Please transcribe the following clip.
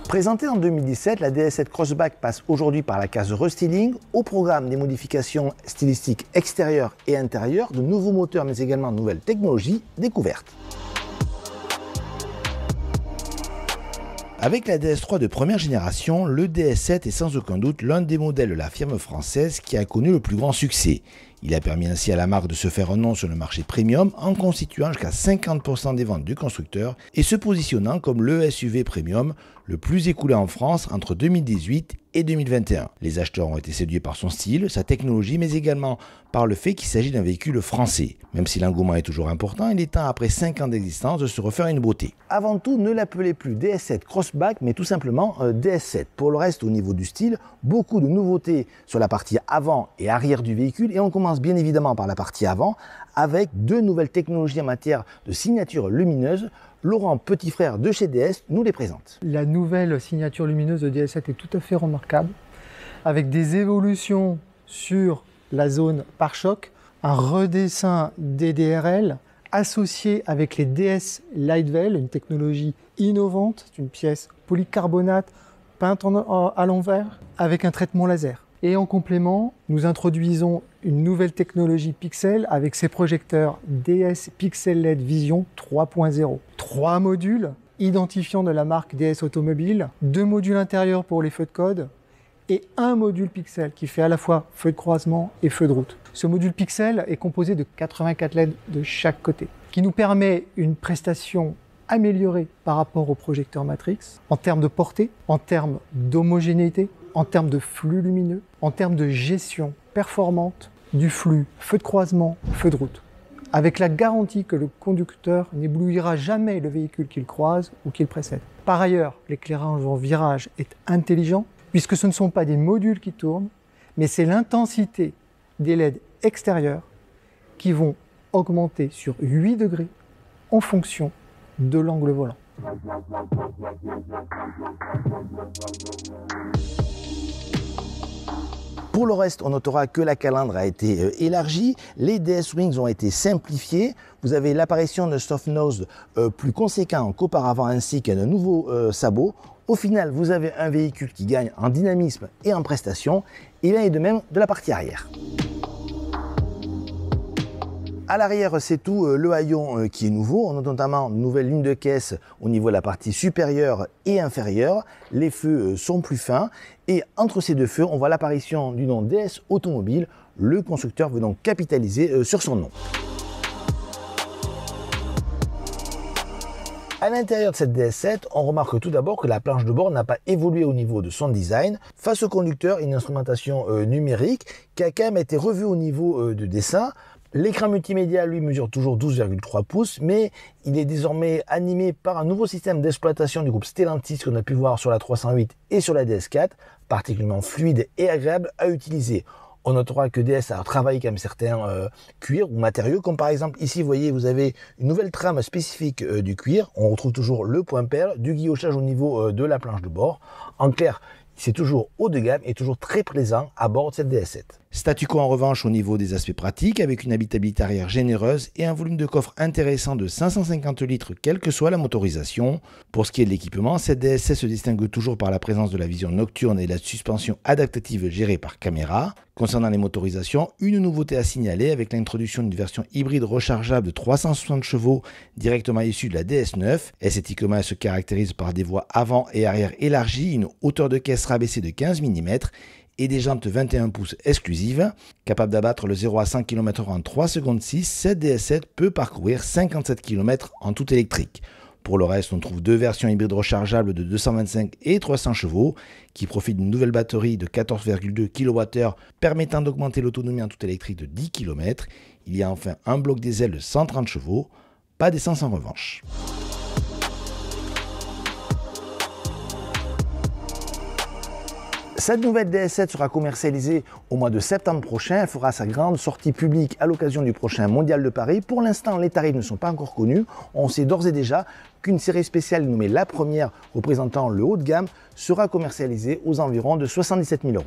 Présentée en 2017, la DS7 Crossback passe aujourd'hui par la case restyling, au programme des modifications stylistiques extérieures et intérieures, de nouveaux moteurs mais également de nouvelles technologies découvertes. Avec la DS3 de première génération, le DS7 est sans aucun doute l'un des modèles de la firme française qui a connu le plus grand succès. Il a permis ainsi à la marque de se faire un nom sur le marché premium en constituant jusqu'à 50% des ventes du constructeur et se positionnant comme le SUV premium le plus écoulé en France entre 2018 et 2021. Les acheteurs ont été séduits par son style, sa technologie, mais également par le fait qu'il s'agit d'un véhicule français. Même si l'engouement est toujours important, il est temps, après 5 ans d'existence, de se refaire une beauté. Avant tout, ne l'appelez plus DS7 Crossback, mais tout simplement DS7. Pour le reste, au niveau du style, beaucoup de nouveautés sur la partie avant et arrière du véhicule, et on commence bien évidemment par la partie avant, avec deux nouvelles technologies en matière de signature lumineuse. Laurent, petit frère de chez DS, nous les présente. La nouvelle signature lumineuse de DS7 est tout à fait remarquable, avec des évolutions sur la zone pare-choc, un redessin DDRL associé avec les DS Lightwell, une technologie innovante, c'est une pièce polycarbonate peinte à l'envers avec un traitement laser. Et en complément, nous introduisons une nouvelle technologie Pixel avec ses projecteurs DS Pixel LED Vision 3.0. 3 modules identifiants de la marque DS Automobile, 2 modules intérieurs pour les feux de code et un module Pixel qui fait à la fois feu de croisement et feu de route. Ce module Pixel est composé de 84 LED de chaque côté, qui nous permet une prestation améliorée par rapport au projecteur Matrix en termes de portée, en termes d'homogénéité, en termes de flux lumineux, en termes de gestion performante du flux feu de croisement, feu de route, avec la garantie que le conducteur n'éblouira jamais le véhicule qu'il croise ou qu'il précède. Par ailleurs, l'éclairage en virage est intelligent, puisque ce ne sont pas des modules qui tournent, mais c'est l'intensité des LED extérieurs qui vont augmenter sur 8 degrés en fonction de l'angle volant. Pour le reste, on notera que la calandre a été élargie, les DS Wings ont été simplifiés, vous avez l'apparition de soft nose plus conséquent qu'auparavant ainsi qu'un nouveau sabot. Au final, vous avez un véhicule qui gagne en dynamisme et en prestation, et il en est de même de la partie arrière. À l'arrière, c'est tout le haillon qui est nouveau. On a notamment une nouvelle ligne de caisse au niveau de la partie supérieure et inférieure. Les feux sont plus fins. Et entre ces deux feux, on voit l'apparition du nom DS Automobile. Le constructeur veut donc capitaliser sur son nom. À l'intérieur de cette DS7, on remarque tout d'abord que la planche de bord n'a pas évolué au niveau de son design. Face au conducteur, une instrumentation numérique qui a quand même été revue au niveau de dessin. L'écran multimédia, lui, mesure toujours 12,3 pouces, mais il est désormais animé par un nouveau système d'exploitation du groupe Stellantis qu'on a pu voir sur la 308 et sur la DS4, particulièrement fluide et agréable à utiliser. On notera que DS a travaillé quand même certains cuirs ou matériaux, comme par exemple ici, vous voyez, vous avez une nouvelle trame spécifique du cuir. On retrouve toujours le point perle, du guillochage au niveau de la planche de bord. En clair, c'est toujours haut de gamme et toujours très présent à bord de cette DS7. Statu quo en revanche au niveau des aspects pratiques, avec une habitabilité arrière généreuse et un volume de coffre intéressant de 550 litres, quelle que soit la motorisation. Pour ce qui est de l'équipement, cette DS7 se distingue toujours par la présence de la vision nocturne et la suspension adaptative gérée par caméra. Concernant les motorisations, une nouveauté à signaler avec l'introduction d'une version hybride rechargeable de 360 chevaux directement issue de la DS9. Esthétiquement, elle se caractérise par des voies avant et arrière élargies, une hauteur de caisse rabaissée de 15 mm et des jantes 21 pouces exclusives. Capable d'abattre le 0 à 100 km/h en 3 secondes 6, cette DS7 peut parcourir 57 km en tout électrique. Pour le reste, on trouve deux versions hybrides rechargeables de 225 et 300 chevaux qui profitent d'une nouvelle batterie de 14,2 kWh permettant d'augmenter l'autonomie en tout électrique de 10 km. Il y a enfin un bloc diesel de 130 chevaux, pas d'essence en revanche. Cette nouvelle DS7 sera commercialisée au mois de septembre prochain. Elle fera sa grande sortie publique à l'occasion du prochain Mondial de Paris. Pour l'instant, les tarifs ne sont pas encore connus. On sait d'ores et déjà qu'une série spéciale nommée La Première, représentant le haut de gamme, sera commercialisée aux environs de 77 000 €.